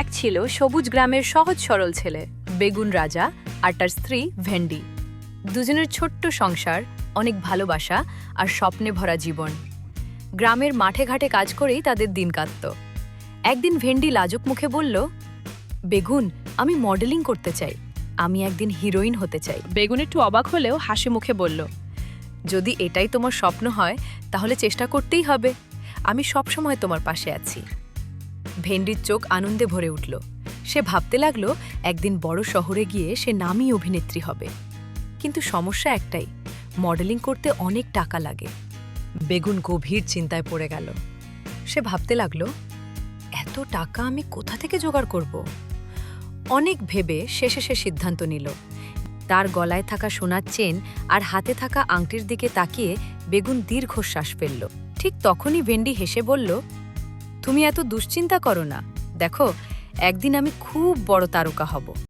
এক ছিল সবুজ গ্রামের সহজ সরল ছেলে বেগুন রাজা আর তার স্ত্রী ভেন্ডি। দুজনের ছোট্ট সংসার, অনেক ভালোবাসা আর স্বপ্নে ভরা জীবন। গ্রামের মাঠে ঘাটে কাজ করেই তাদের দিন কাটত। একদিন ভেন্ডি লাজুক মুখে বলল, বেগুন, আমি মডেলিং করতে চাই, আমি একদিন হিরোইন হতে চাই। বেগুন একটু অবাক হলেও হাসি মুখে বলল, যদি এটাই তোমার স্বপ্ন হয় তাহলে চেষ্টা করতেই হবে, আমি সবসময় তোমার পাশে আছি। ভেন্ডির চোখ আনন্দে ভরে উঠল। সে ভাবতে লাগলো একদিন বড় শহরে গিয়ে সে নামী অভিনেত্রী হবে। কিন্তু সমস্যা একটাই, মডেলিং করতে অনেক টাকা লাগে। বেগুন গভীর চিন্তায় পড়ে গেল। সে ভাবতে লাগলো, এত টাকা আমি কোথা থেকে জোগাড় করব? অনেক ভেবে শেষে সে সিদ্ধান্ত নিল। তার গলায় থাকা সোনার চেন আর হাতে থাকা আংটির দিকে তাকিয়ে বেগুন দীর্ঘশ্বাস ফেলল। ঠিক তখনই ভেন্ডি হেসে বলল, তুমি এত দুশ্চিন্তা করো না, দেখো একদিন আমি খুব বড় তারকা হব।